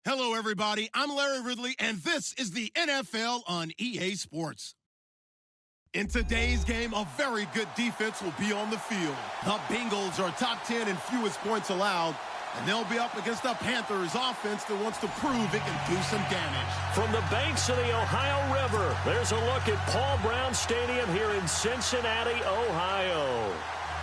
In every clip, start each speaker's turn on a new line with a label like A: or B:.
A: Hello, everybody. I'm Larry Ridley, and this is the NFL on EA Sports. In today's game, a very good defense will be on the field. The Bengals are top 10 in fewest points allowed, and they'll be up against the Panthers offense that wants to prove it can do some damage.
B: From the banks of the Ohio River, there's a look at Paul Brown Stadium here in Cincinnati, Ohio.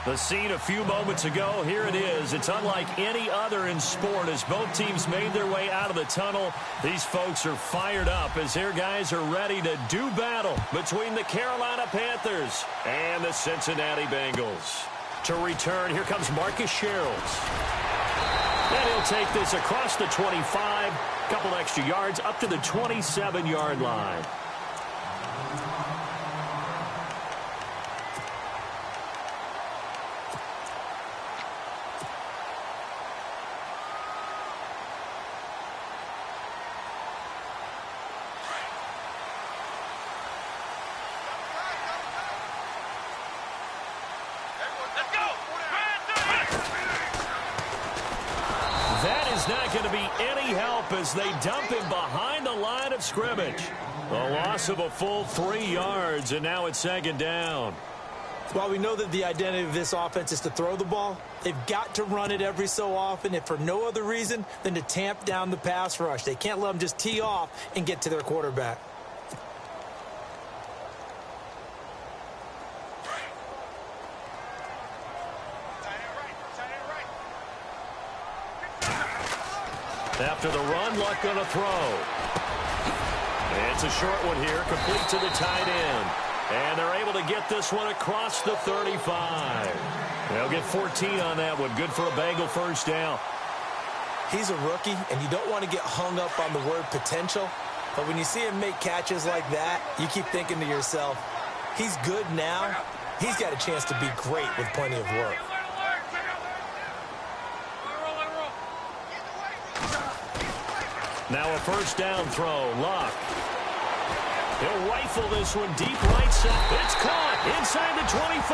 B: The scene a few moments ago, here it is. It's unlike any other in sport as both teams made their way out of the tunnel. These folks are fired up as their guys are ready to do battle between the Carolina Panthers and the Cincinnati Bengals. To return, here comes Marcus Sherrills. And he'll take this across the 25, couple extra yards up to the 27-yard line. Not going to be any help as they dump him behind the line of scrimmage. A loss of a full 3 yards, and now it's second down.
C: While we know that the identity of this offense is to throw the ball, they've got to run it every so often, if for no other reason than to tamp down the pass rush. They can't let them just tee off and get to their quarterback.
B: After the run, Luck going to throw. It's a short one here, complete to the tight end. And they're able to get this one across the 35. They'll get 14 on that one. Good for a Bengal first down.
C: He's a rookie, and you don't want to get hung up on the word potential. But when you see him make catches like that, you keep thinking to yourself, he's good now. He's got a chance to be great with plenty of work.
B: Now a first down throw, Luck. He'll rifle this one deep right side. It's caught inside the 25.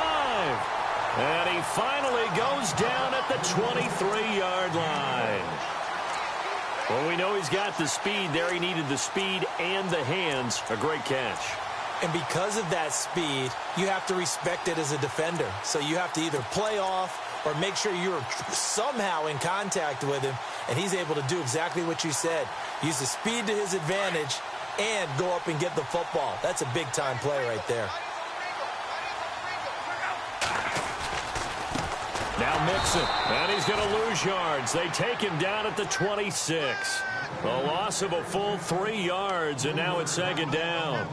B: And he finally goes down at the 23-yard line. Well, we know he's got the speed there. He needed the speed and the hands. A great catch.
C: And because of that speed, you have to respect it as a defender. So you have to either play off or make sure you're somehow in contact with him, and he's able to do exactly what you said. Use the speed to his advantage and go up and get the football. That's a big-time play right there.
B: Now Mixon, and he's going to lose yards. They take him down at the 26. A loss of a full 3 yards, and now it's second down.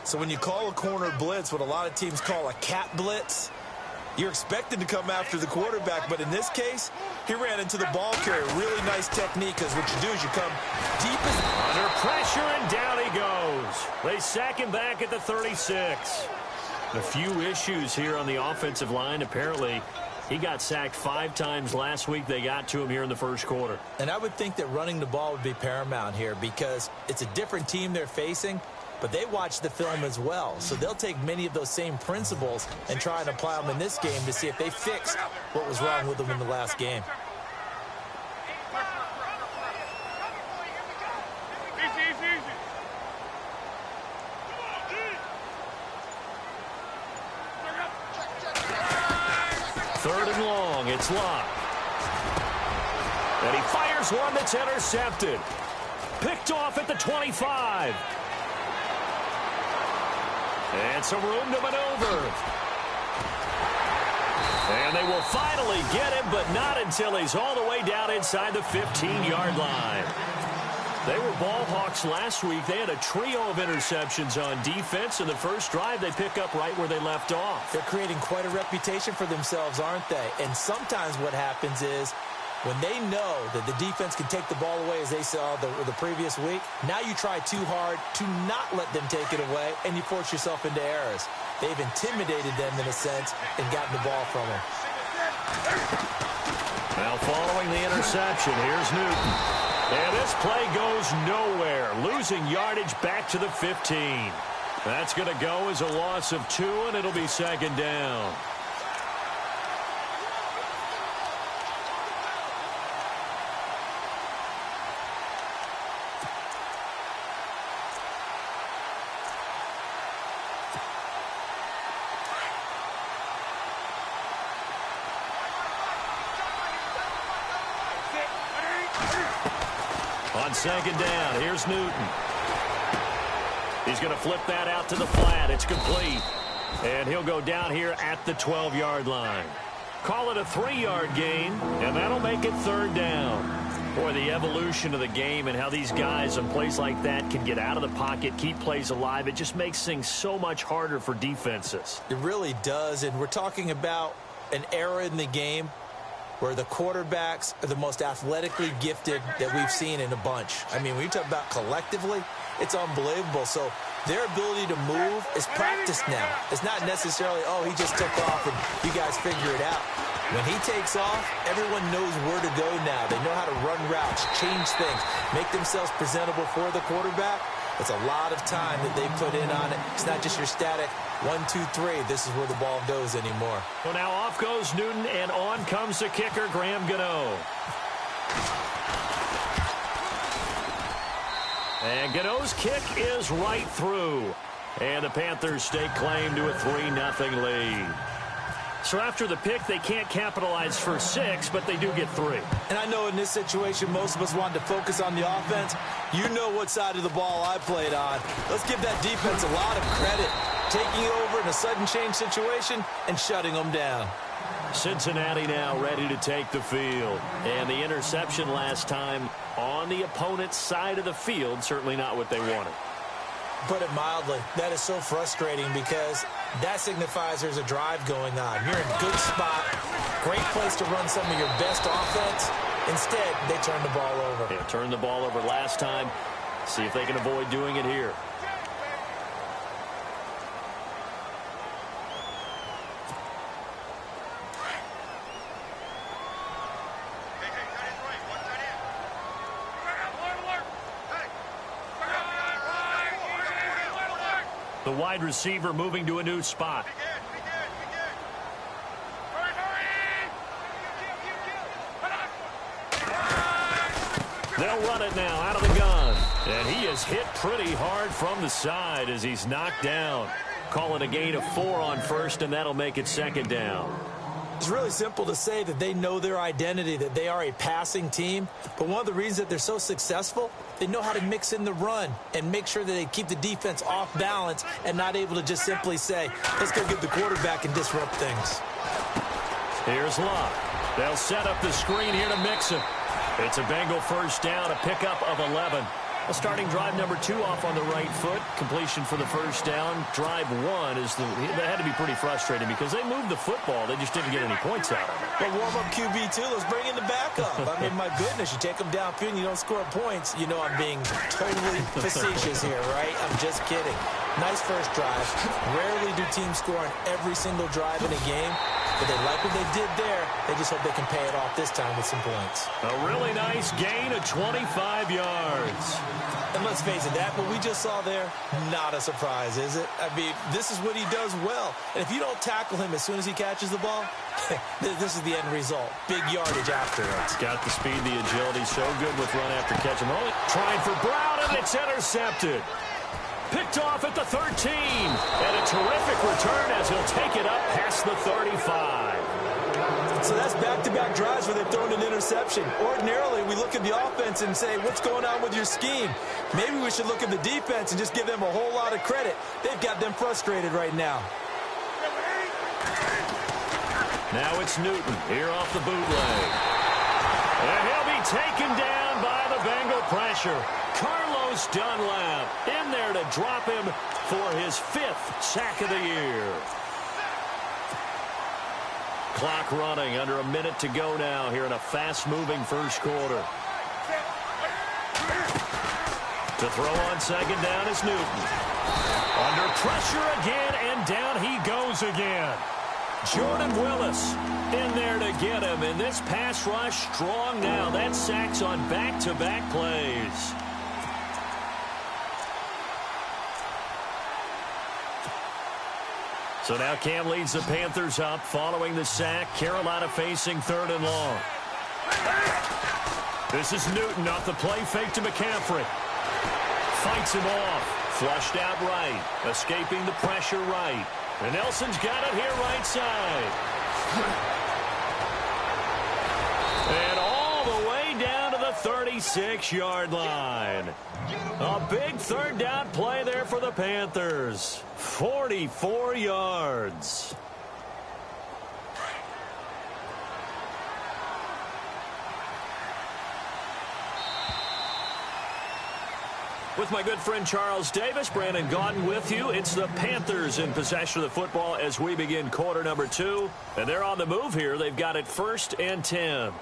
C: So when you call a corner blitz, what a lot of teams call a cat blitz, you're expected to come after the quarterback, but in this case, he ran into the ball carrier. Really nice technique, because what you do is you come deep
B: under pressure, and down he goes. They sack him back at the 36. A few issues here on the offensive line. Apparently, he got sacked 5 times last week. They got to him here in the first quarter.
C: And I would think that running the ball would be paramount here because it's a different team they're facing, but they watch the film as well. So they'll take many of those same principles and try and apply them in this game to see if they fixed what was wrong with them in the last game.
B: Third and long, it's Luck. And he fires one that's intercepted. Picked off at the 25. And some room to maneuver. And they will finally get him, but not until he's all the way down inside the 15-yard line. They were ball hawks last week. They had a trio of interceptions on defense. In the first drive, they pick up right where they left off.
C: They're creating quite a reputation for themselves, aren't they? And sometimes what happens is when they know that the defense can take the ball away, as they saw the previous week, now you try too hard to not let them take it away, and you force yourself into errors. They've intimidated them in a sense and gotten the ball from them.
B: Now following the interception, here's Newton. And this play goes nowhere, losing yardage back to the 15. That's going to go as a loss of 2, and it'll be second down. On second down, here's Newton. He's going to flip that out to the flat. It's complete. And he'll go down here at the 12-yard line. Call it a 3-yard gain, and that'll make it third down. Boy, the evolution of the game and how these guys on plays like that can get out of the pocket, keep plays alive, it just makes things so much harder for defenses.
C: It really does, and we're talking about an era in the game where the quarterbacks are the most athletically gifted that we've seen in a bunch. I mean, when you talk about collectively, it's unbelievable. So their ability to move is practiced now. It's not necessarily, oh, he just took off and you guys figure it out. When he takes off, everyone knows where to go now. They know how to run routes, change things, make themselves presentable for the quarterback. It's a lot of time that they put in on it. It's not just your static 1, 2, 3. This is where the ball goes anymore.
B: So now off goes Newton, and on comes the kicker, Graham Gano. And Gano's kick is right through. And the Panthers stake claim to a 3-0 lead. So after the pick, they can't capitalize for 6, but they do get 3.
C: And I know in this situation, most of us wanted to focus on the offense. You know what side of the ball I played on. Let's give that defense a lot of credit. Taking it over in a sudden change situation and shutting them down.
B: Cincinnati now ready to take the field. And the interception last time on the opponent's side of the field, certainly not what they wanted.
C: Put it mildly, that is so frustrating because that signifies there's a drive going on. You're in a good spot, great place to run some of your best offense. Instead, they turn the ball over.
B: Yeah, turned the ball over last time. See if they can avoid doing it here. The wide receiver moving to a new spot. They'll run it now out of the gun. And he is hit pretty hard from the side as he's knocked down. Call it a gain of 4 on first, and that'll make it second down.
C: It's really simple to say that they know their identity, that they are a passing team. But one of the reasons that they're so successful, they know how to mix in the run and make sure that they keep the defense off balance and not able to just simply say, let's go get the quarterback and disrupt things.
B: Here's Locke. They'll set up the screen here to mix it. It's a Bengal first down, a pickup of 11. A starting drive number 2 off on the right foot. Completion for the first down. Drive 1 is that had to be pretty frustrating because they moved the football. They just didn't get any points out of it.
C: But warm-up QB2, let's bring in the backup. I mean, my goodness, you take them downfield and you don't score points. You know I'm being totally facetious here, right? I'm just kidding. Nice first drive. Rarely do teams score on every single drive in a game. But they like what they did there. They just hope they can pay it off this time with some points.
B: A really nice gain of 25 yards.
C: And let's face it, that what we just saw there, not a surprise, is it? I mean, this is what he does well. And if you don't tackle him as soon as he catches the ball, this is the end result. Big yardage afterwards.
B: Got the speed, the agility, so good with run after catch. Trying for Brown, and it's intercepted. Picked off at the 13. And a terrific return as he'll take it up past the 35.
C: So that's back-to-back drives where they've thrown an interception. Ordinarily, we look at the offense and say, what's going on with your scheme? Maybe we should look at the defense and just give them a whole lot of credit. They've got them frustrated right now.
B: Now it's Newton here off the bootleg. And he'll be taken down by the Bengal pressure. Carlos Dunlap in there to drop him for his 5th sack of the year. Clock running, under a minute to go now here in a fast-moving first quarter. To throw on second down is Newton. Under pressure again, and down he goes again. Jordan Willis in there to get him, and this pass rush strong now. That's sacks on back-to-back plays. So now Cam leads the Panthers up following the sack. Carolina facing 3rd and long. This is Newton off the play fake to McCaffrey. Fights him off. Flushed out right. Escaping the pressure right. And Nelson's got it here right side. And all the way down to the 30. 46-yard line. A big third down play there for the Panthers. 44 yards. With my good friend Charles Davis, Brandon Gaudin with you. It's the Panthers in possession of the football as we begin quarter number 2. And they're on the move here. They've got it 1st and 10.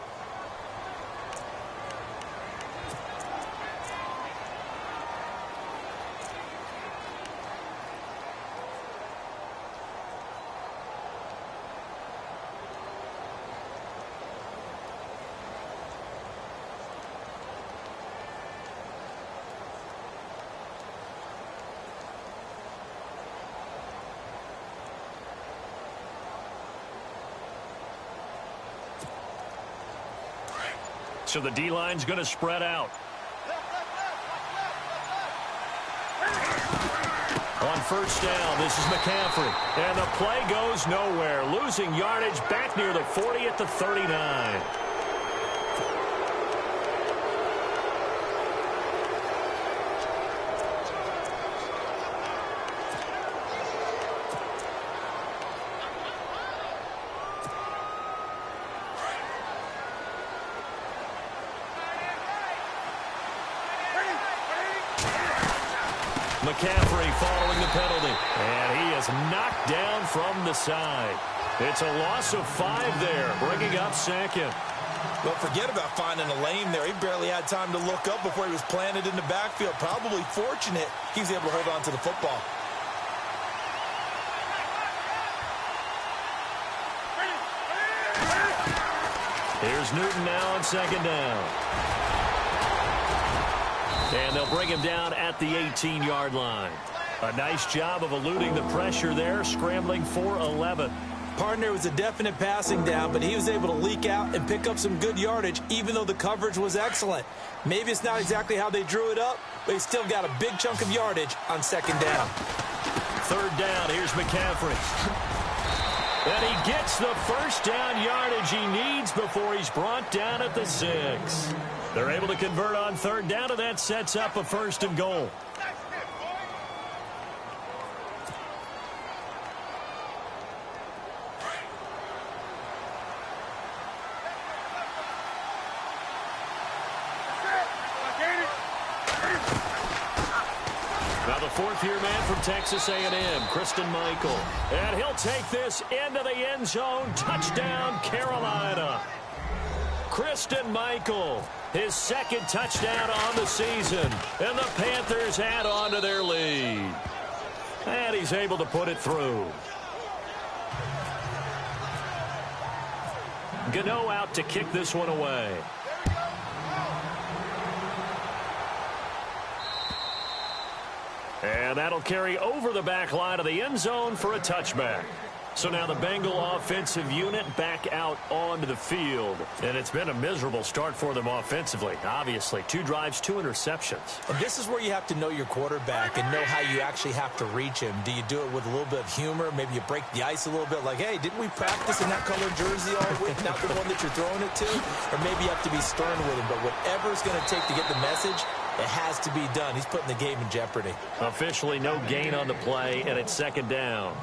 B: So the D-line's going to spread out. On 1st down, this is McCaffrey. And the play goes nowhere. Losing yardage back near the 40 at the 39. McCaffrey following the penalty, and he is knocked down from the side. It's a loss of 5 there, bringing up 2nd.
C: Well, forget about finding a lane there. He barely had time to look up before he was planted in the backfield. Probably fortunate he was able to hold on to the football.
B: Here's Newton now on 2nd down. And they'll bring him down at the 18-yard line. A nice job of eluding the pressure there, scrambling for 11.
C: Partner was a definite passing down, but he was able to leak out and pick up some good yardage, even though the coverage was excellent. Maybe it's not exactly how they drew it up, but he still got a big chunk of yardage on 2nd down.
B: 3rd down, here's McCaffrey. And he gets the 1st down yardage he needs before he's brought down at the 6. They're able to convert on 3rd down, and that sets up a 1st and goal. Now the 4th-year man from Texas A&M, Christine Michael. And he'll take this into the end zone. Touchdown, Carolina. Christine Michael, his 2nd touchdown on the season. And the Panthers add on to their lead. And he's able to put it through. Gano out to kick this one away. And that'll carry over the back line of the end zone for a touchback. So now the Bengal offensive unit back out onto the field. And it's been a miserable start for them offensively. Obviously, 2 drives, 2 interceptions.
C: And this is where you have to know your quarterback and know how you actually have to reach him. Do you do it with a little bit of humor? Maybe you break the ice a little bit like, hey, didn't we practice in that colored jersey all week? Not the one that you're throwing it to? Or maybe you have to be stern with him. But whatever it's going to take to get the message, it has to be done. He's putting the game in jeopardy.
B: Officially no gain on the play, and it's 2nd down.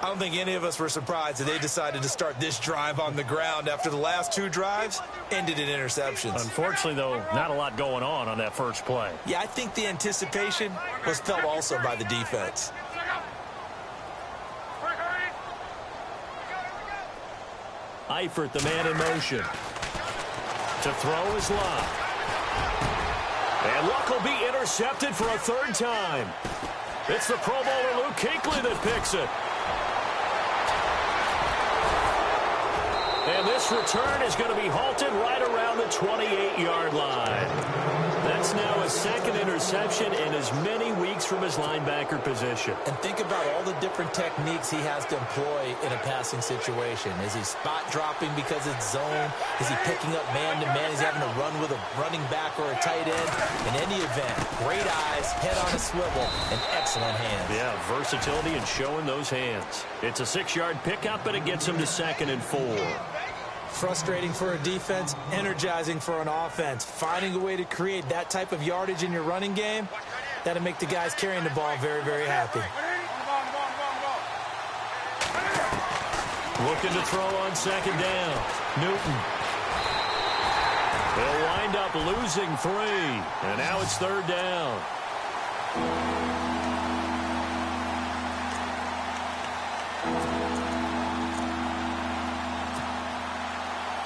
C: I don't think any of us were surprised that they decided to start this drive on the ground after the last 2 drives ended in interceptions.
B: Unfortunately, though, not a lot going on that first play.
C: Yeah, I think the anticipation was felt also by the defense.
B: Eifert, the man in motion. To throw is Luck. And Luck will be intercepted for a 3rd time. It's the Pro Bowler Luke Kuechly that picks it. And this return is going to be halted right around the 28-yard line. That's now a 2nd interception in as many weeks from his linebacker position.
C: And think about all the different techniques he has to employ in a passing situation. Is he spot dropping because it's zone? Is he picking up man-to-man? Is he having to run with a running back or a tight end? In any event, great eyes, head on a swivel, and excellent hands.
B: Yeah, versatility and showing those hands. It's a 6-yard pickup, and it gets him to 2nd and 4.
C: Frustrating for a defense, energizing for an offense. Finding a way to create that type of yardage in your running game, that'll make the guys carrying the ball very, very happy.
B: Looking to throw on second down. Newton. They'll wind up losing 3. And now it's third down.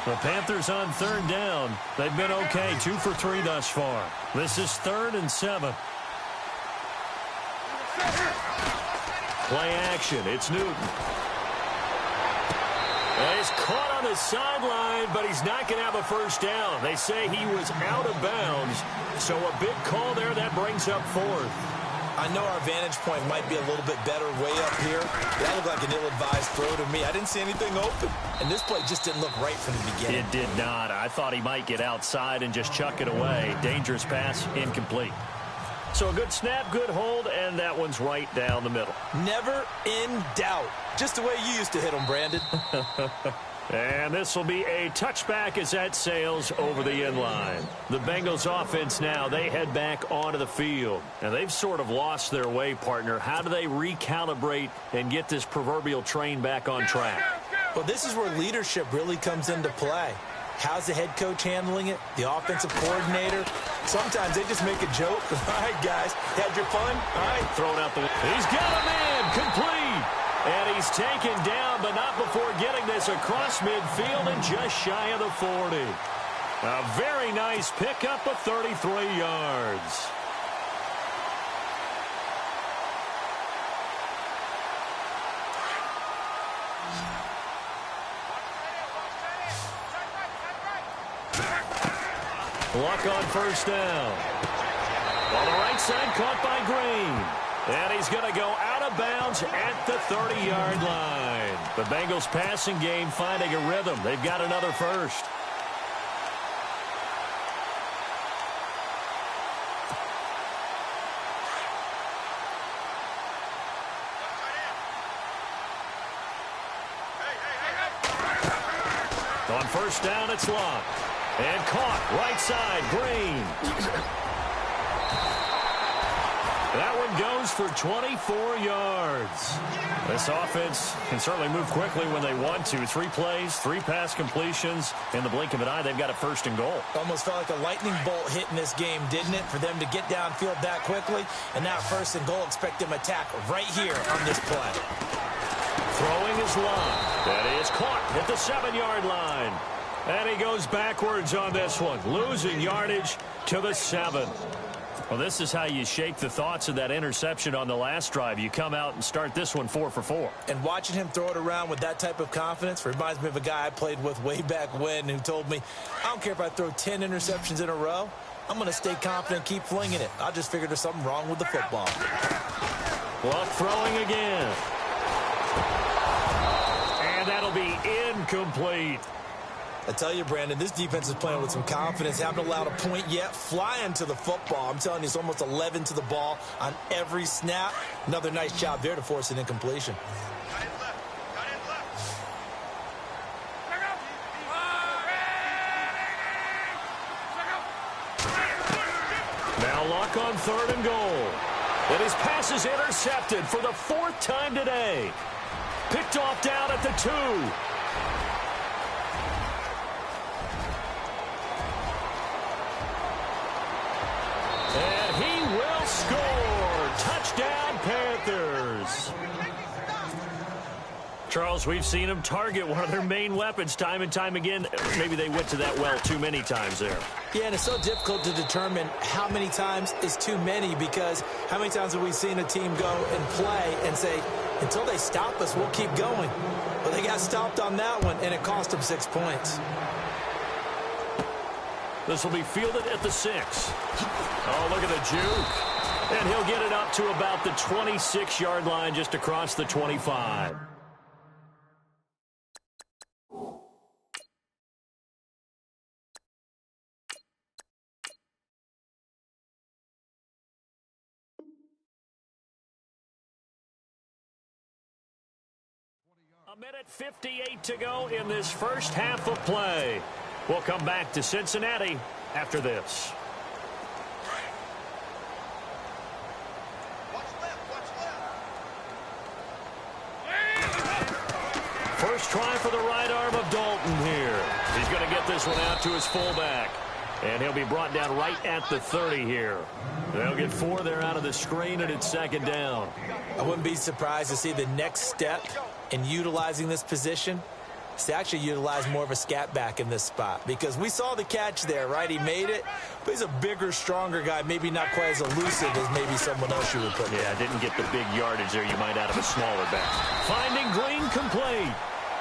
B: The Panthers on third down. They've been okay, 2 for 3 thus far. This is 3rd and 7. Play action. It's Newton. He's caught on the sideline, but he's not going to have a first down. They say he was out of bounds, so a big call there. That brings up 4th.
C: I know our vantage point might be a little bit better way up here. That looked like an ill-advised throw to me. I didn't see anything open, and this play just didn't look right from the beginning.
B: It did not. I thought he might get outside and just chuck it away. Dangerous pass, incomplete. So a good snap, good hold, and that one's right down the middle.
C: Never in doubt. Just the way you used to hit them, Brandon.
B: And this will be a touchback as that sails over the end line. The Bengals offense now, they head back onto the field. And they've sort of lost their way, partner. How do they recalibrate and get this proverbial train back on track?
C: Well, this is where leadership really comes into play. How's the head coach handling it? The offensive coordinator? Sometimes they just make a joke. All right, guys, had your fun? All right, throw it out the way.
B: He's got a man, complete. And he's taken down, but not before getting this across midfield and just shy of the 40. A very nice pickup of 33 yards. Luck on first down. On the right side, caught by Green. And he's going to go out of bounds at the 30-yard line. The Bengals passing game finding a rhythm. They've got another first. On first down, it's locked. And caught, right side, Green. That one goes for 24 yards. This offense can certainly move quickly when they want to. 3 plays, 3 pass completions. In the blink of an eye, they've got a first and goal.
C: Almost felt like a lightning bolt hit in this game, didn't it? For them to get downfield that quickly. And now first and goal, expect them attack right here on this play.
B: Throwing his line. That is caught at the 7-yard line. And he goes backwards on this one. Losing yardage to the 7. Well, this is how you shake the thoughts of that interception on the last drive. You come out and start this one 4 for 4.
C: And watching him throw it around with that type of confidence reminds me of a guy I played with way back when who told me, I don't care if I throw 10 interceptions in a row. I'm going to stay confident, keep flinging it. I just figured there's something wrong with the football.
B: Luck throwing again. And that'll be incomplete.
C: I tell you, Brandon, this defense is playing with some confidence. Haven't allowed a point yet. Flying to the football. I'm telling you, it's almost 11 to the ball on every snap. Another nice job there to force an incompletion.
B: Now Luck on 3rd and goal. And his pass is intercepted for the 4th time today. Picked off down at the 2. And he will score. Touchdown, Panthers. Charles, we've seen them target one of their main weapons time and time again. Maybe they went to that well too many times there.
C: Yeah, and it's so difficult to determine how many times is too many, because how many times have we seen a team go and play and say, until they stop us, we'll keep going. But they got stopped on that one, and it cost them 6 points.
B: This will be fielded at the 6. Oh, look at the juke. And he'll get it up to about the 26-yard line, just across the 25. 1:58 to go in this first half of play. We'll come back to Cincinnati after this. First try for the right arm of Dalton here. He's going to get this one out to his fullback. And he'll be brought down right at the 30 here. They'll get 4 there out of the screen, and it's second down.
C: I wouldn't be surprised to see the next step in utilizing this position is to actually utilize more of a scat back in this spot. Because we saw the catch there, right? He made it, but he's a bigger, stronger guy, maybe not quite as elusive as maybe someone else you would put there.
B: Yeah, didn't get the big yardage there you might out of a smaller back. Finding Green complete.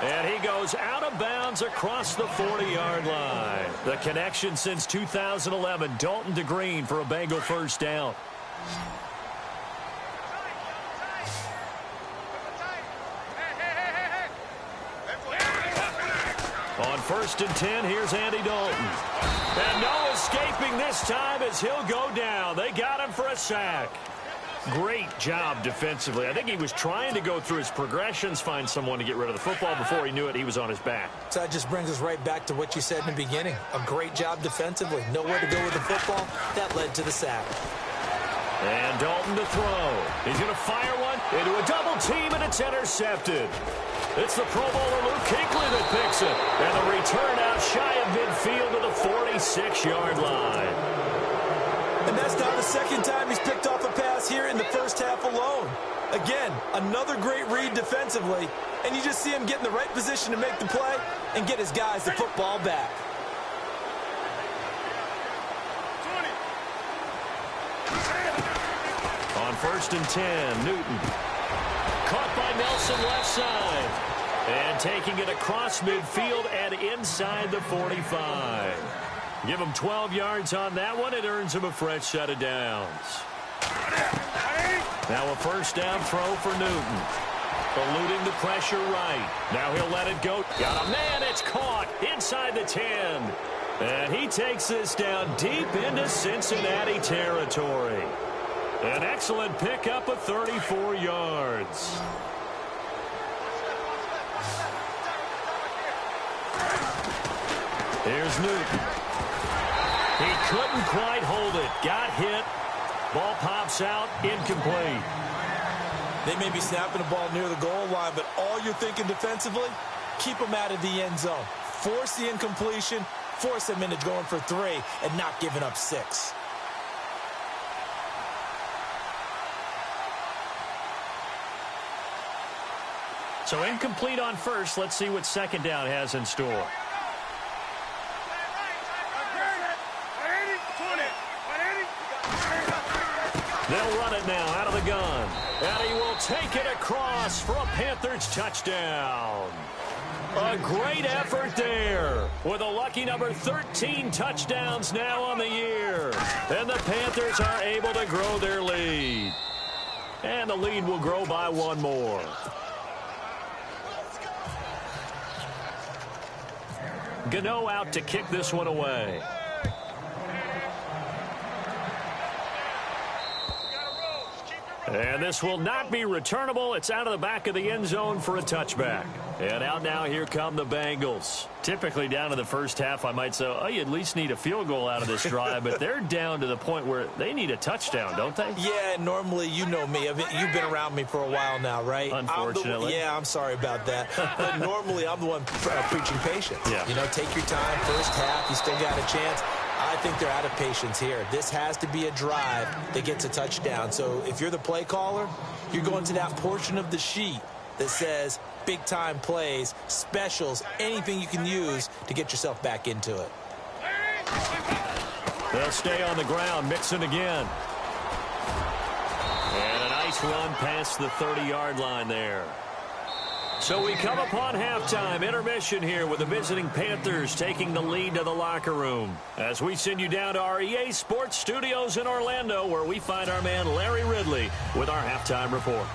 B: And he goes out of bounds across the 40-yard line. The connection since 2011, Dalton to Green for a Bengal first down. On 1st and 10, here's Andy Dalton. And no escaping this time as he'll go down. They got him for a sack. Great job defensively. I think he was trying to go through his progressions, find someone to get rid of the football. Before he knew it, he was on his back.
C: So that just brings us right back to what you said in the beginning. A great job defensively. Nowhere to go with the football. That led to the sack.
B: And Dalton to throw. He's going to fire one into a double team, and it's intercepted. It's the Pro Bowler Luke Kuechly that picks it. And the return out shy of midfield to the 46-yard line.
C: And that's not the second time he's picked off a pass here in the first half alone. Again, another great read defensively, and you just see him get in the right position to make the play and get his guys the football back.
B: On 1st and 10, Newton. Caught by Nelson left side. And taking it across midfield and inside the 45. Give him 12 yards on that one. It earns him a fresh set of downs. Now a first down throw for Newton. Eluding the pressure right. Now he'll let it go. Got a man. It's caught inside the 10. And he takes this down deep into Cincinnati territory. An excellent pickup of 34 yards. Here's Newton. He couldn't quite hold it. Got hit. Ball pops out. Incomplete.
C: They may be snapping the ball near the goal line, but all you're thinking defensively, keep them out of the end zone. Force the incompletion. Force them into going for 3 and not giving up 6.
B: So incomplete on first. Let's see what second down has in store. They'll run it now out of the gun. And he will take it across for a Panthers touchdown. A great effort there with a lucky number 13 touchdowns now on the year. And the Panthers are able to grow their lead. And the lead will grow by 1 more. Gano out to kick this one away. And this will not be returnable. It's out of the back of the end zone for a touchback. And out now, here come the Bengals. Typically down to the first half, I might say, oh, you at least need a field goal out of this drive. But they're down to the point where they need a touchdown, don't they?
C: Yeah, normally, you know me. You've been around me for a while now, right?
B: Unfortunately.
C: I'm sorry about that. But normally, I'm the one preaching patience.
B: Yeah.
C: You know, take your time. First half, you still got a chance. I think they're out of patience here. This has to be a drive that gets a touchdown. So if you're the play caller, you're going to that portion of the sheet that says big-time plays, specials, anything you can use to get yourself back into it.
B: They'll stay on the ground, Mixon again. And a nice run past the 30-yard line there. So we come upon halftime, intermission here with the visiting Panthers taking the lead to the locker room. As we send you down to our EA Sports Studios in Orlando, where we find our man Larry Ridley with our halftime report.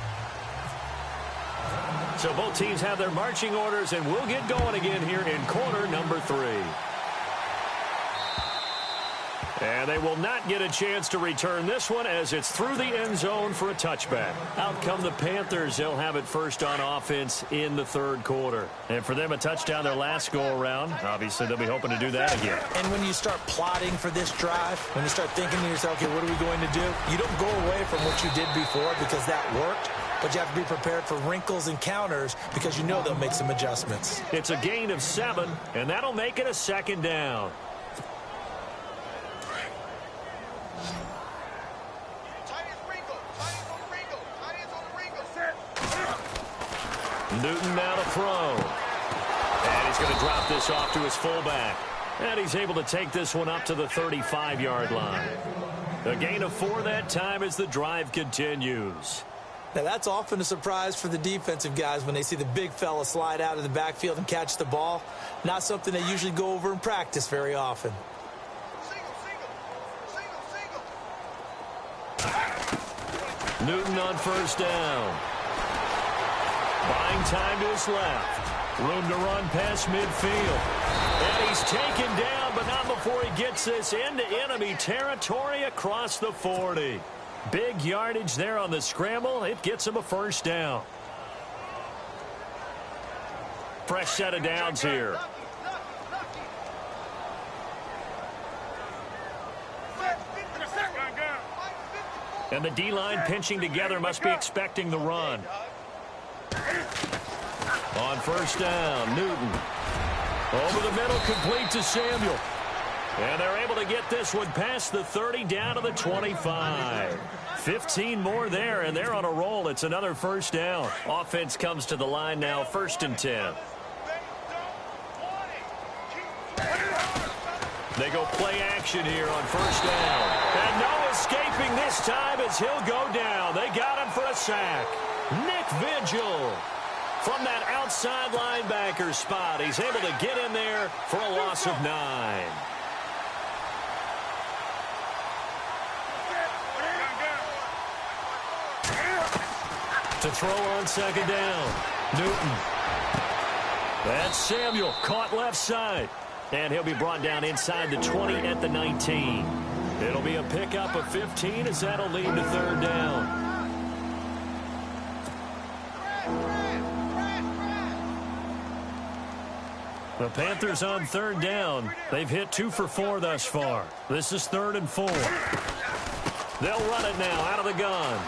B: So both teams have their marching orders, and we'll get going again here in quarter number 3. And they will not get a chance to return this one as it's through the end zone for a touchback. Out come the Panthers. They'll have it first on offense in the third quarter. And for them, a touchdown their last go-around. Obviously, they'll be hoping to do that again.
C: And when you start plotting for this drive, when you start thinking to yourself, okay, what are we going to do? You don't go away from what you did before because that worked. But you have to be prepared for wrinkles and counters because you know they'll make some adjustments.
B: It's a gain of 7, and that'll make it a second down. Newton now to throw. And he's going to drop this off to his fullback. And he's able to take this one up to the 35-yard line. A gain of 4 that time as the drive continues.
C: Now, that's often a surprise for the defensive guys when they see the big fella slide out of the backfield and catch the ball. Not something they usually go over in practice very often.
B: Newton on first down. Buying time to his left. Room to run past midfield. And he's taken down, but not before he gets this into enemy territory across the 40. Big yardage there on the scramble. It gets him a first down. Fresh set of downs here. And the D-line pinching together must be expecting the run. On first down, Newton. Over the middle, complete to Samuel. And they're able to get this one past the 30 down to the 25. 15 more there, and they're on a roll. It's another first down. Offense comes to the line now, 1st and 10. They go play action here on first down. And no escaping this time as he'll go down. They got him for a sack. Nick Vigil from that outside linebacker spot. He's able to get in there for a loss of 9. To throw on second down. Newton. That's Samuel caught left side. And he'll be brought down inside the 20 at the 19. It'll be a pickup of 15 as that'll lead to third down. The Panthers on third down. They've hit 2 for 4 thus far. This is 3rd and 4. They'll run it now out of the gun.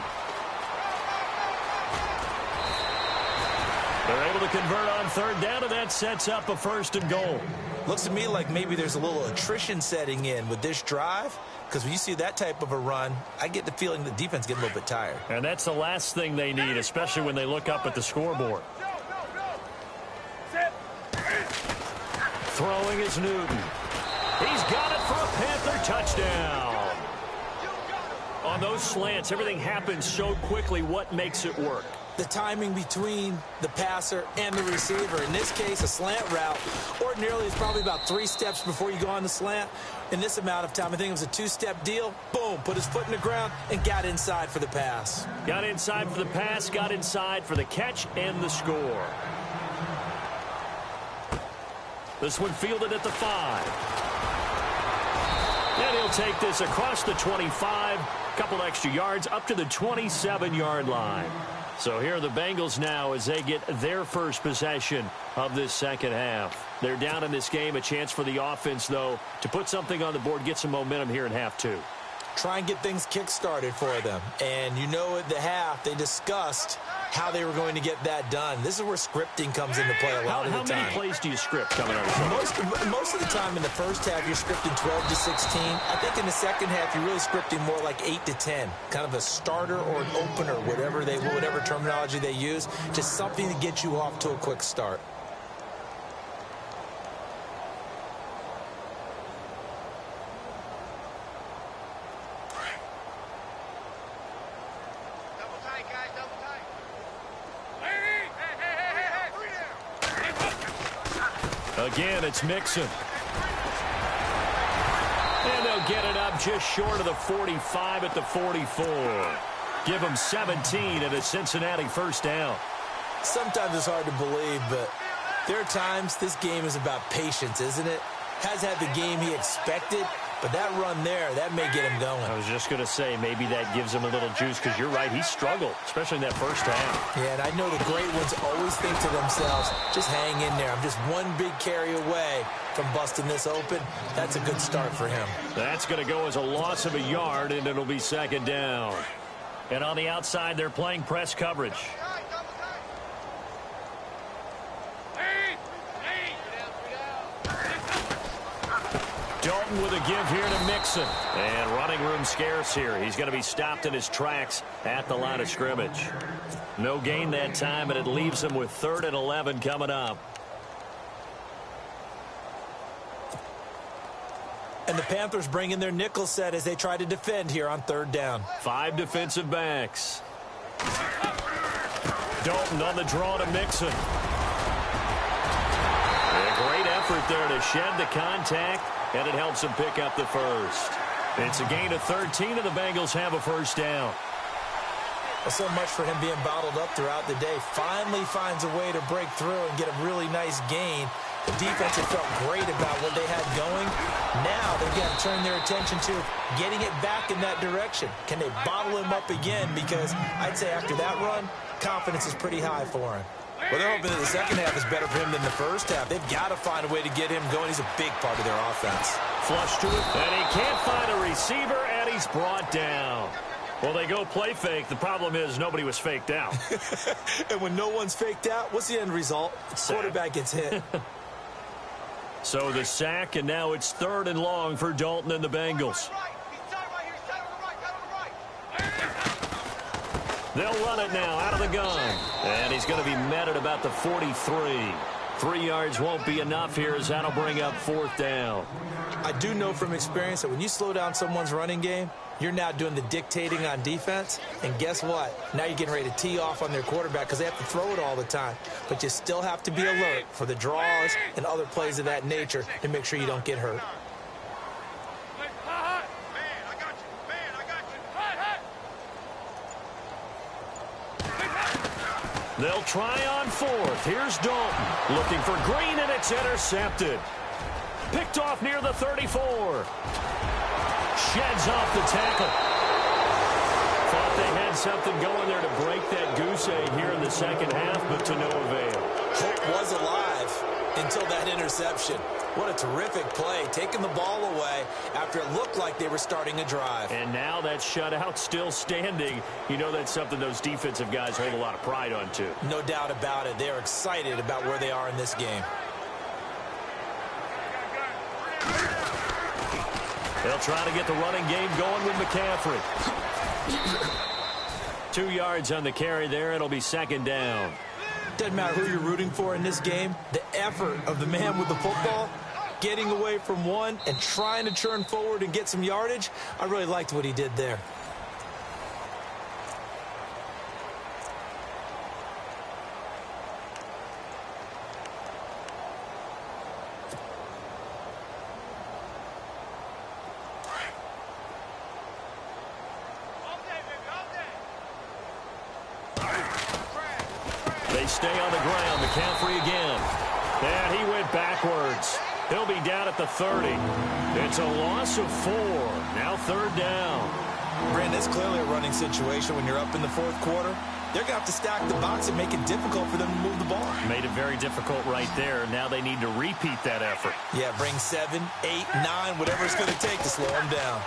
B: They're able to convert on third down, and that sets up a 1st and goal.
C: Looks to me like maybe there's a little attrition setting in with this drive, because when you see that type of a run, I get the feeling the defense gets a little bit tired.
B: And that's the last thing they need, especially when they look up at the scoreboard. Throwing is Newton. He's got it for a Panther touchdown. On those slants, everything happens so quickly. What makes it work?
C: The timing between the passer and the receiver. In this case, a slant route. Ordinarily, it's probably about 3 steps before you go on the slant. In this amount of time, I think it was a 2-step deal. Boom, put his foot in the ground and got inside for the pass.
B: Got inside for the pass, got inside for the catch and the score. This one fielded at the 5. And he'll take this across the 25. Couple extra yards up to the 27-yard line. So here are the Bengals now as they get their first possession of this second half. They're down in this game. A chance for the offense, though, to put something on the board, get some momentum here in half 2.
C: Try and get things kick-started for them. And you know at the half, they discussed how they were going to get that done. This is where scripting comes into play a lot of the time.
B: How many plays do you script coming out of the
C: Most of the time in the first half, you're scripting 12 to 16. I think in the second half, you're really scripting more like 8 to 10. Kind of a starter or an opener, whatever terminology they use. Just something to get you off to a quick start.
B: Again, it's Mixon. And they'll get it up just short of the 45 at the 44. Give them 17 and a Cincinnati first down.
C: Sometimes it's hard to believe, but there are times this game is about patience, isn't it? Has had the game he expected, But that run there, that may get him going.
B: I was just going to say, maybe that gives him a little juice, because you're right, he struggled, especially in that first half.
C: Yeah, and I know the great ones always think to themselves, just hang in there. I'm just one big carry away from busting this open. That's a good start for him.
B: That's going to go as a loss of a yard, and it'll be second down. And on the outside, they're playing press coverage. Dalton with a give here to Mixon. And running room scarce here. He's going to be stopped in his tracks at the line of scrimmage. No gain that time, and it leaves him with 3rd and 11 coming up.
C: And the Panthers bring in their nickel set as they try to defend here on 3rd down.
B: 5 defensive backs. Dalton on the draw to Mixon. A great effort there to shed the contact, and it helps him pick up the first. It's a gain of 13, and the Bengals have a first down.
C: Well, so much for him being bottled up throughout the day. Finally finds a way to break through and get a really nice gain. The defense had felt great about what they had going. Now they've got to turn their attention to getting it back in that direction. Can they bottle him up again? Because I'd say after that run, confidence is pretty high for him.
D: Well, they're hoping that the second half is better for him than the first half. They've got to find a way to get him going. He's a big part of their offense.
B: Flush to it, and he can't find a receiver, and he's brought down. Well, they go play fake. The problem is nobody was faked out.
C: And when no one's faked out, what's the end result? Quarterback gets hit.
B: So the sack, and now it's 3rd and long for Dalton and the Bengals. They'll run it now out of the gun. And he's going to be met at about the 43. 3 yards won't be enough here, as that'll bring up 4th down.
C: I do know from experience that when you slow down someone's running game, you're now doing the dictating on defense. And guess what? Now you're getting ready to tee off on their quarterback because they have to throw it all the time. But you still have to be alert for the draws and other plays of that nature to make sure you don't get hurt.
B: They'll try on 4th. Here's Dalton looking for Green, and it's intercepted. Picked off near the 34. Sheds off the tackle. Thought they had something going there to break that goose egg here in the second half, but to no avail.
C: Hope was alive until that interception. What a terrific play, taking the ball away after it looked like they were starting a drive.
B: And now that shutout still standing. You know that's something those defensive guys hold a lot of pride on, too.
C: No doubt about it. They're excited about where they are in this game.
B: They'll try to get the running game going with McCaffrey. 2 yards on the carry there. It'll be 2nd down.
C: Doesn't matter who you're rooting for in this game. The effort of the man with the football, getting away from one and trying to turn forward and get some yardage, I really liked what he did there.
B: They stay on the ground. McCaffrey again. And he went backwards. He'll be down at the 30. It's a loss of 4. Now 3rd down.
C: Brandon, it's clearly a running situation when you're up in the 4th quarter. They're going to have to stack the box and make it difficult for them to move the ball.
B: Made it very difficult right there. Now they need to repeat that effort.
C: Yeah, bring 7, 8, 9, whatever it's going to take to slow them down.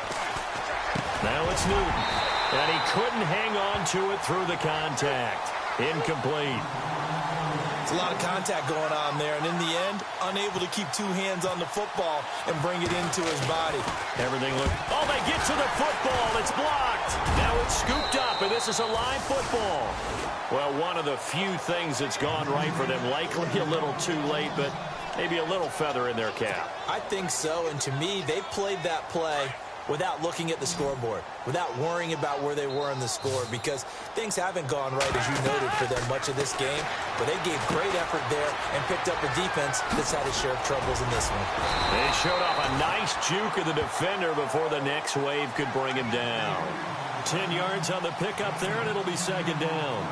B: Now it's Newton. And he couldn't hang on to it through the contact. Incomplete.
C: It's a lot of contact going on there, and in the end, unable to keep 2 hands on the football and bring it into his body.
B: Everything looked... Oh, they get to the football. It's blocked. Now it's scooped up, and this is a live football. Well, one of the few things that's gone right for them. Likely a little too late, but maybe a little feather in their cap.
C: I think so, and to me, they played that play without looking at the scoreboard, without worrying about where they were in the score, because things haven't gone right, as you noted, for them much of this game. But they gave great effort there and picked up a defense that's had its share of troubles in this one.
B: They showed off a nice juke of the defender before the next wave could bring him down. 10 yards on the pickup there, and it'll be 2nd down.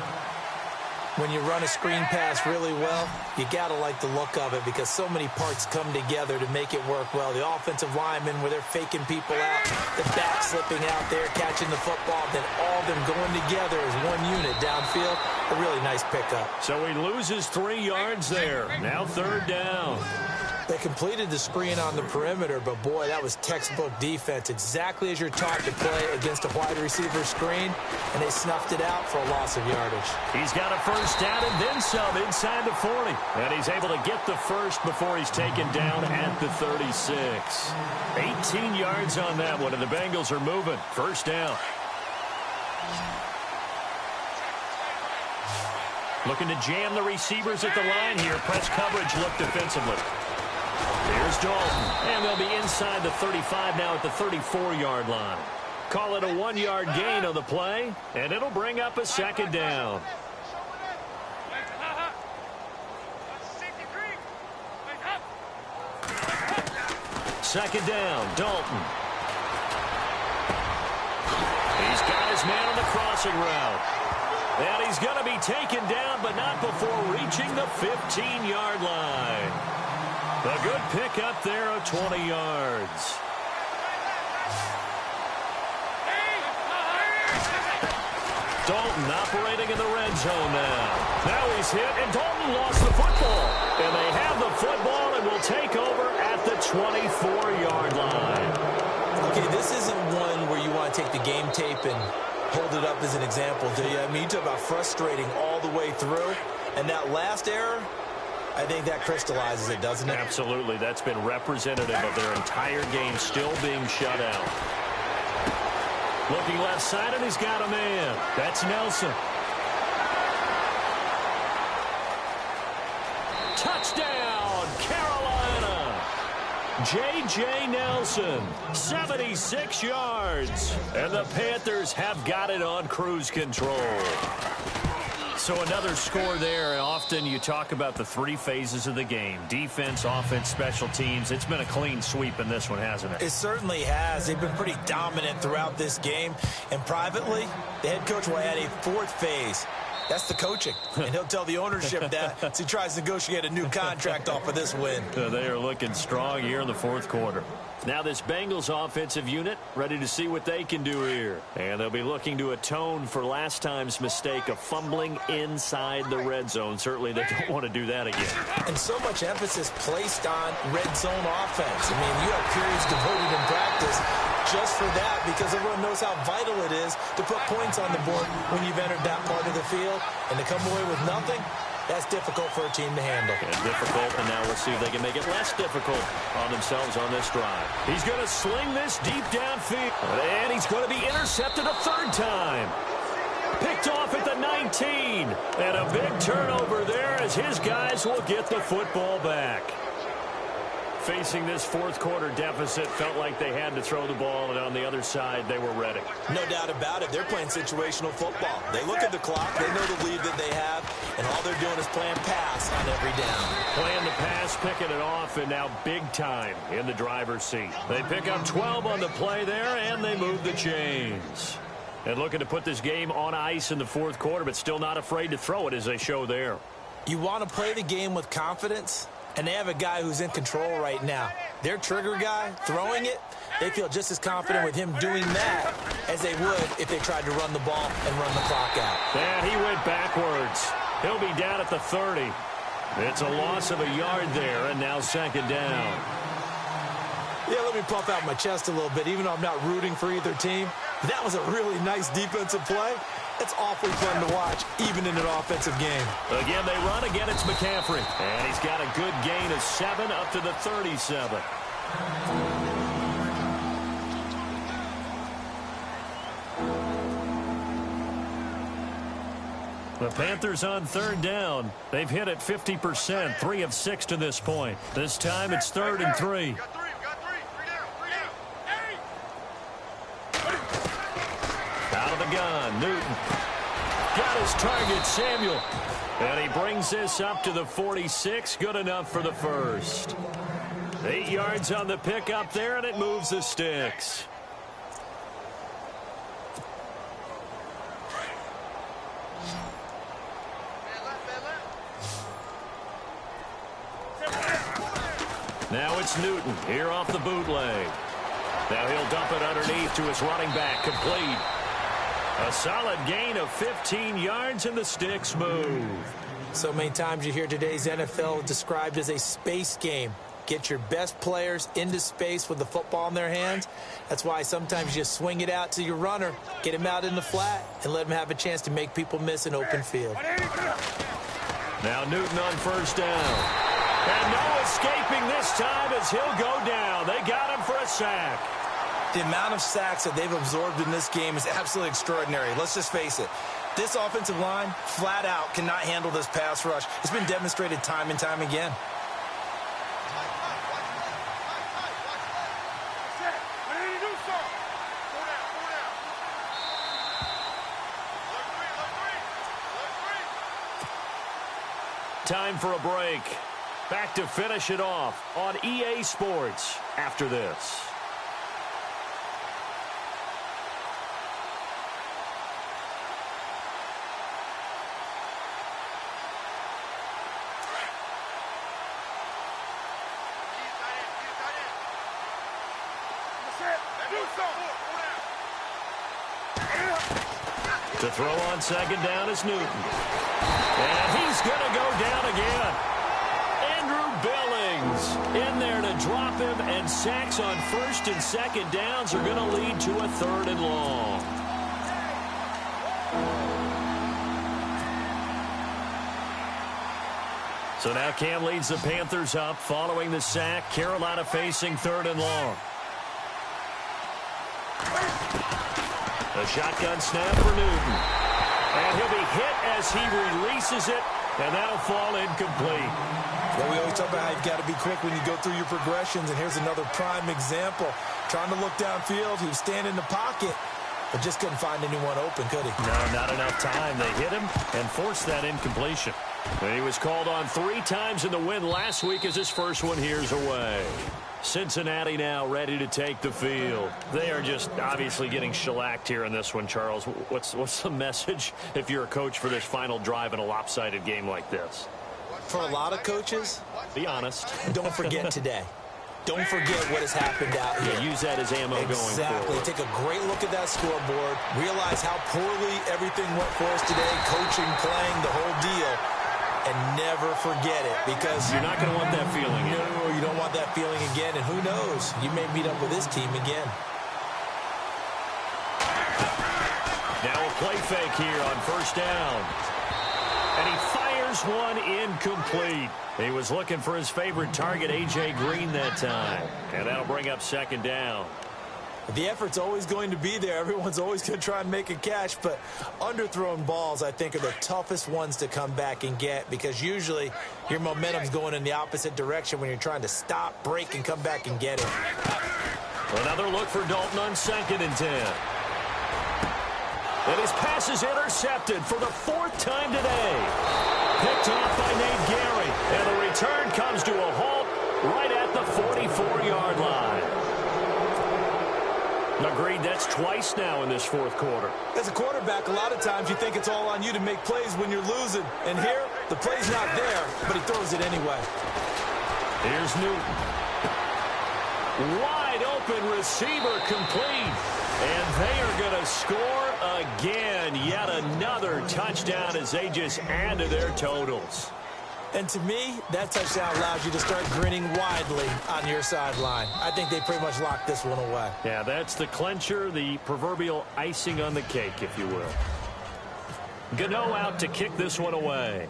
C: When you run a screen pass really well, you got to like the look of it because so many parts come together to make it work well. The offensive linemen, where they're faking people out, the back slipping out there, catching the football, then all of them going together as one unit downfield. A really nice pickup.
B: So he loses 3 yards there. Now 3rd down.
C: They completed the screen on the perimeter, but boy, that was textbook defense. Exactly as you're taught to play against a wide receiver screen, and they snuffed it out for a loss of yardage.
B: He's got a 1st down and then some inside the 40. And he's able to get the first before he's taken down at the 36. 18 yards on that one, and the Bengals are moving. 1st down. Looking to jam the receivers at the line here. Press coverage look defensively. Here's Dalton, and they'll be inside the 35 now at the 34-yard line. Call it a 1-yard gain on the play, and it'll bring up a 2nd down. Second down, Dalton. He's got his man on the crossing route. And he's going to be taken down, but not before reaching the 15-yard line. A good pick up there of 20 yards. Dalton operating in the red zone now. Now he's hit, and Dalton lost the football. And they have the football and will take over at the 24-yard line.
C: Okay, this isn't one where you want to take the game tape and hold it up as an example, do you? I mean, you talk about frustrating all the way through. And that last error, I think that crystallizes it, doesn't it?
B: Absolutely. That's been representative of their entire game still being shut out. Looking left side, and he's got a man. That's Nelson. Touchdown, Carolina. J.J. Nelson, 76 yards. And the Panthers have got it on cruise control. So another score there. Often you talk about the 3 phases of the game. Defense, offense, special teams. It's been a clean sweep in this one, hasn't it?
C: It certainly has. They've been pretty dominant throughout this game. And privately, the head coach will add a 4th phase. That's the coaching. And he'll tell the ownership that as he tries to negotiate a new contract off of this win.
B: They are looking strong here in the 4th quarter. Now this Bengals offensive unit ready to see what they can do here. And they'll be looking to atone for last time's mistake of fumbling inside the red zone. Certainly they don't want to do that again.
C: And so much emphasis placed on red zone offense. I mean, you have periods devoted in practice just for that because everyone knows how vital it is to put points on the board when you've entered that part of the field. And to come away with nothing, that's difficult for a team to handle.
B: And difficult, and now we'll see if they can make it less difficult on themselves on this drive. He's going to sling this deep downfield, and he's going to be intercepted a 3rd time. Picked off at the 19, and a big turnover there as his guys will get the football back. Facing this 4th quarter deficit, felt like they had to throw the ball, and on the other side, they were ready.
C: No doubt about it. They're playing situational football. They look at the clock. They know the lead that they have, and all they're doing is playing pass on every down.
B: Playing the pass, picking it off, and now big time in the driver's seat. They pick up 12 on the play there, and they move the chains. And looking to put this game on ice in the 4th quarter, but still not afraid to throw it as they show there.
C: You want to play the game with confidence? And they have a guy who's in control right now. Their trigger guy, throwing it, they feel just as confident with him doing that as they would if they tried to run the ball and run the clock out.
B: And he went backwards. He'll be down at the 30. It's a loss of a yard there, and now 2nd down.
C: Yeah, let me puff out my chest a little bit, even though I'm not rooting for either team. That was a really nice defensive play. It's awfully fun to watch, even in an offensive game.
B: Again, they run again. It's McCaffrey. And he's got a good gain of 7 up to the 37. The Panthers on 3rd down. They've hit it 50%, 3 of 6 to this point. This time it's 3rd and 3. Out of the gun, Newton. Got his target, Samuel. And he brings this up to the 46. Good enough for the 1st. 8 yards on the pickup there, and it moves the sticks. Now it's Newton here off the bootleg. Now he'll dump it underneath to his running back. Complete. A solid gain of 15 yards and the sticks move.
C: So many times you hear today's NFL described as a space game. Get your best players into space with the football in their hands. That's why sometimes you just swing it out to your runner, get him out in the flat, and let him have a chance to make people miss an open field.
B: Now Newton on first down. And no escaping this time as he'll go down. They got him for a sack.
D: The amount of sacks that they've absorbed in this game is absolutely extraordinary. Let's just face it. This offensive line, flat out, cannot handle this pass rush. It's been demonstrated time and time again.
B: Time for a break. Back to finish it off on EA Sports after this. To throw on second down is Newton. And he's going to go down again. Andrew Billings in there to drop him, and sacks on first and second downs are going to lead to a 3rd and long. So now Cam leads the Panthers up following the sack. Carolina facing 3rd and long. A shotgun snap for Newton. And he'll be hit as he releases it, and that'll fall incomplete.
C: Well, we always talk about how you've got to be quick when you go through your progressions, and here's another prime example. Trying to look downfield, he was standing in the pocket, but just couldn't find anyone open, could he?
B: No, not enough time. They hit him and forced that incompletion. And he was called on 3 times in the win last week as his first one here's away. Cincinnati now ready to take the field. They are just obviously getting shellacked here in this one, Charles. What's the message if you're a coach for this final drive in a lopsided game like this?
C: For a lot of coaches,
B: be honest.
C: Don't forget today. Don't forget what has happened out here.
B: Yeah, use that as ammo going forward.
C: Take a great look at that scoreboard. Realize how poorly everything went for us today. Coaching, playing, the whole deal. And never forget it, because
B: you're not going to want that feeling again.
C: No, you don't want that feeling again, and who knows? You may meet up with this team again.
B: Now a play fake here on first down. And he fires one incomplete. He was looking for his favorite target, A.J. Green, that time. And that'll bring up second down.
C: The effort's always going to be there. Everyone's always going to try and make a catch, but underthrown balls, I think, are the toughest ones to come back and get, because usually your momentum's going in the opposite direction when you're trying to stop, break, and come back and get it.
B: Another look for Dalton on 2nd and 10. And his pass is intercepted for the 4th time today. Picked off by Nate Gary, and the return comes to a halt right at the 44-yard line. Agreed, that's twice now in this 4th quarter.
C: As a quarterback, a lot of times you think it's all on you to make plays when you're losing. And here, the play's not there, but he throws it anyway.
B: Here's Newton. Wide open receiver complete. And they are going to score again. Yet another touchdown as they just add to their totals.
C: And to me, that touchdown allows you to start grinning widely on your sideline. I think they pretty much locked this one away.
B: Yeah, that's the clincher, the proverbial icing on the cake, if you will. Gano out to kick this one away.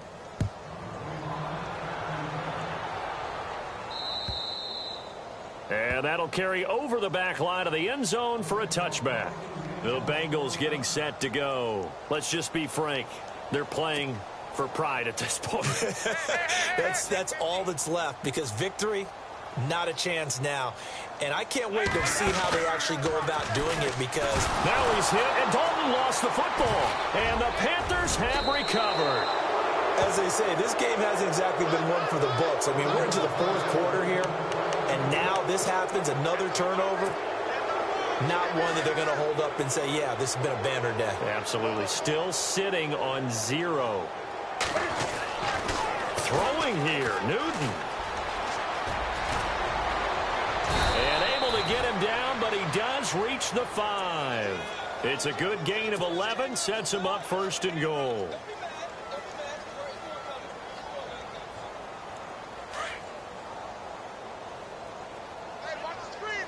B: And that'll carry over the back line of the end zone for a touchback. The Bengals getting set to go. Let's just be frank. They're playing for pride at this point.
C: That's all that's left, because victory, not a chance now. And I can't wait to see how they actually go about doing it, because
B: now he's hit, and Dalton lost the football. And the Panthers have recovered.
C: As they say, this game hasn't exactly been one for the books. I mean, we're into the 4th quarter here, and now this happens, another turnover. Not one that they're going to hold up and say, yeah, this has been a banner day.
B: Absolutely. Still sitting on 0. Throwing here, Newton. get him down, but he does reach the 5. It's a good gain of 11, sets him up 1st and goal.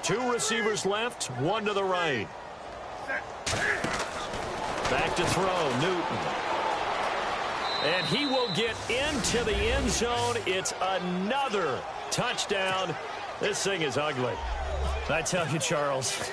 B: Two receivers left, one to the right. Back to throw, Newton. And he will get into the end zone. It's another touchdown. This thing is ugly. I tell you, Charles,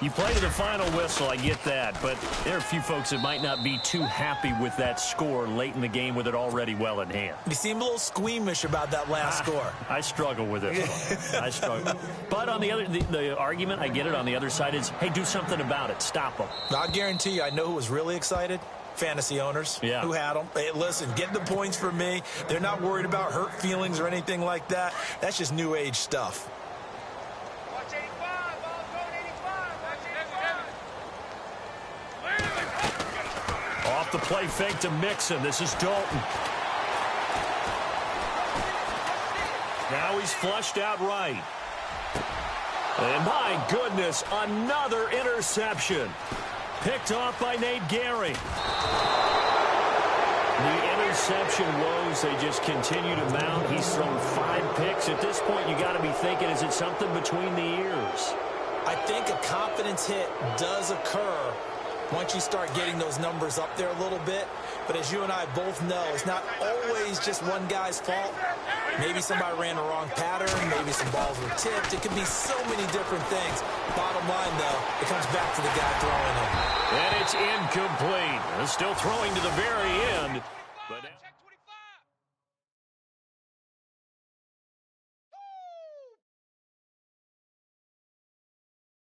B: you play to the final whistle, I get that, but there are a few folks that might not be too happy with that score late in the game with it already well in hand.
C: You seem a little squeamish about that last score.
B: I struggle with it. I struggle. But on the other, the argument, I get it, on the other side is, hey, do something about it. Stop them.
C: I guarantee you, I know who was really excited. Fantasy owners who had them. Hey, listen, get the points for me. They're not worried about hurt feelings or anything like that. That's just new age stuff.
B: Off the play fake to Mixon. This is Dalton. Now he's flushed out right. And my goodness, another interception. Picked off by Nate Gehring. The interception woes, they just continue to mount. He's thrown 5 picks. At this point, you got to be thinking, is it something between the ears?
C: I think a confidence hit does occur once you start getting those numbers up there a little bit. But as you and I both know, it's not always just one guy's fault. Maybe somebody ran the wrong pattern. Maybe some balls were tipped. It could be so many different things. Bottom line, though, it comes back to the guy throwing them.
B: And it's incomplete. Still throwing to the very end.